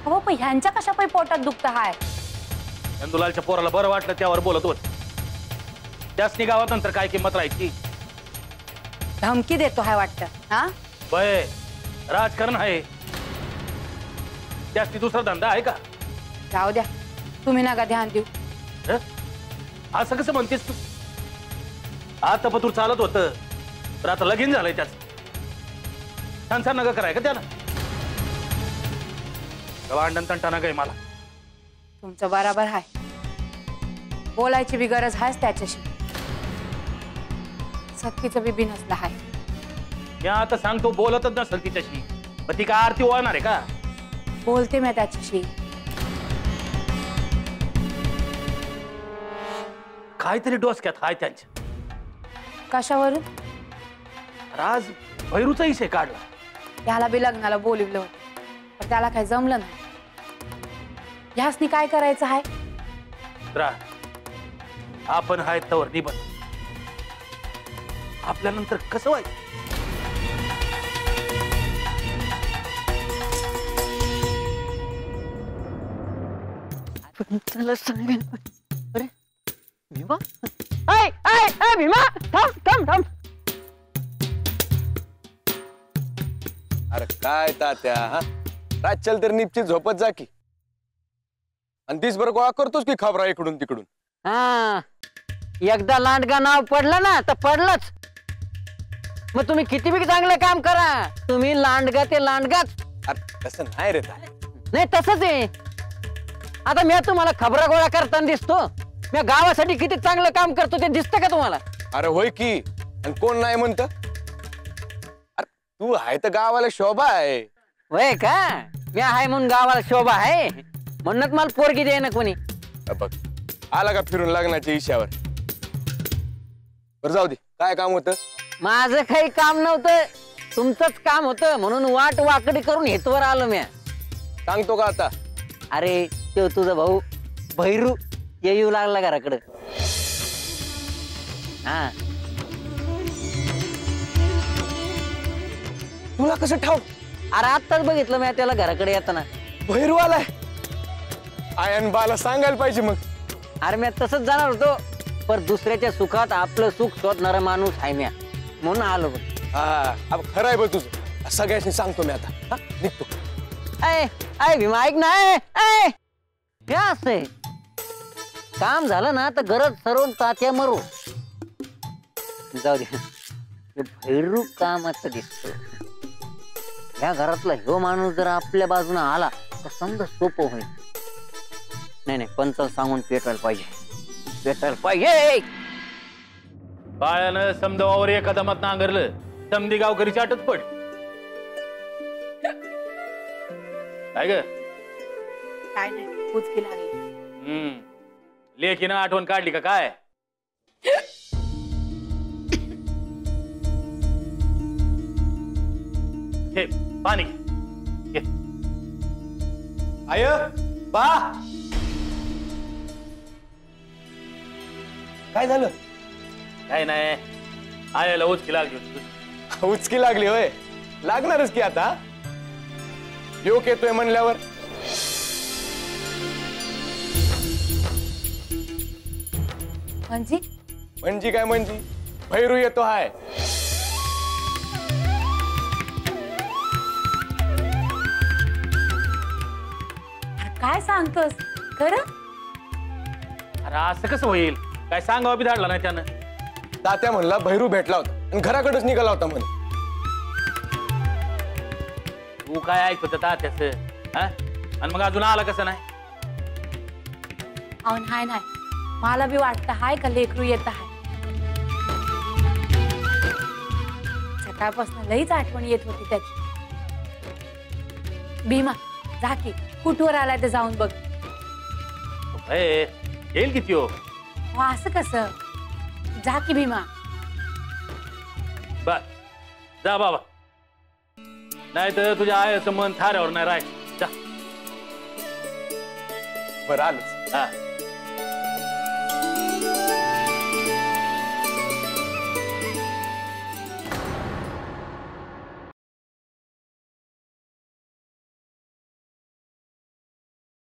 हो पण ह्यांच्या कशा पायी पोटात दुखत हाय? नंदुलालच्या पोराला बरं वाटलं त्यावर बोलत होत. त्याच गावात नंतर काय किंमत राहायची? धमकी देतो हाय वाटतं. हा बय राजकारण आहे, त्याच दुसरा धंदा आहे का? जाऊ द्या, तुम्ही नका ध्यान देऊ. असं कसं म्हणतेस तू? आता पतूर चालत होत तर आता लगीन झालंय त्याच. संसार नका कराय का त्याला? भांडण तंटा नका मला. तुमचं बराबर आहे, बोलायची बी गरज आहेच त्याच्याशी. सक्कीचं बी बिनसलं आहे. मी आता सांगतो बोलतच नसेल तिच्याशी, मग ती काय आरती ओळणार आहे का? बोलते मी त्याच्याशी. काहीतरी डोसक्यात हाय त्यांच्या. कशावरून? आज भैरूचा विषय काढला. त्याला बी लग्नाला बोलिवलं होतं पण त्याला काही जमलं नाही. ह्यासनी काय करायचं आहे? आपण हाय तवर निबंध. आपल्यानंतर कसं व्हायचं? चला सांगेन. अरे भीमा, ऐ ऐ ऐ भीमा, थांब थांब थांब. अरे काय तात्या, हा रातच्याला तर निपची झोपत जा की, आणि दिसभर गोळा करतोस की खबरा इकडून तिकडून. हा एकदा लांडगा नाव पडलं ना तर पडलंच. मग तुम्ही किती बी चांगलं काम करा, तुम्ही लांडगा ते लांडगाच. अरे तसं नाही रे तात्या. नाही तसंच आहे. आता मी तुम्हाला खबरा गोळा करताना दिसतो, मी गावासाठी किती चांगलं काम करतो ते दिसतं का तुम्हाला? अरे होय की, आणि कोण नाही म्हणत? अरे तू आहे तर गावाला शोभा आहे. होय का? मी आहे म्हणून गावाला शोभा आहे म्हणूनच मला पोरगी दे ना कोणी. बघ आला का फिरून लग्नाच्या इशावर. बरं जाऊ दे, काय काम होतं? माझं काही काम नव्हतं, तुमचंच काम होतं म्हणून वाट वाकडी करून हेतवर आलो मी. सांगतो का आता? अरे तो तुझा भाऊ भैरू येऊ लागला घराकडे. हा तुला कसं ठाव? अरे आत्ताच बघितलं मी त्याला घराकडे येताना. भैरू आलाय? आयन बाला सांगायला पाहिजे मग. अरे मी तसंच जाणार होतो, पण दुसऱ्याच्या सुखात आपलं सुख शोधणारा माणूस आहे मी म्हणून आलो. हा अब खरं आहे बघ तुझं. सगळ्यांनी सांगतो मी आता. हा निघतो. ऐ ऐ भीमा ऐक ना. ऐ हे असं काम झालं ना तर गरज सरवून तात्या मरू. जाऊ दे, भैरू कामाचं दिसतो. या घरातला ह्यो माणूस जर आपल्या बाजूने आला तर समजा सोपं होईल. नाही नाही पंचाला सांगून पेटवायला पाहिजे, पेटवायला पाहिजे. बाळानं समजावावर एका दमात नांगरलं, समधी गावकरी चाटच पड. काय ग? काय नाही, उचकी लागली. लेकीनं आठवण काढली का काय? हे पाणी घे. आय बा, काय झालं? काय नाही, आयाला उचकी लागली होती. उचकी लागली होय? लागणारच की आता. योग येतोय म्हणल्यावर. म्हणजे काय म्हणजे? भैरू येतो हाय. काय सांगतोस खरं? अरे असं कसं होईल? काय सांगावं बी धाडला नाही त्यानं. तात्या म्हणला भैरू भेटला होता आणि घराकडेच निघाला होता म्हणे. तू काय ऐकत तात्याच? आणि मग अजून आला कसं नाही? अहो नाही नाही, मला बी वाटतं हाय का लेकरू येत आहे. सकाळपासून लईच आठवण येत होती त्याची. भीमा जा की, कुठवर आलाय ते जाऊन बघ. येईल किती हो? असं कसं? जा की भीमा. बर जा बाबा, नाही तर तुझ्या आईचं मन थाऱ्यावर नाही राहील. जा. बरं आलोच. हा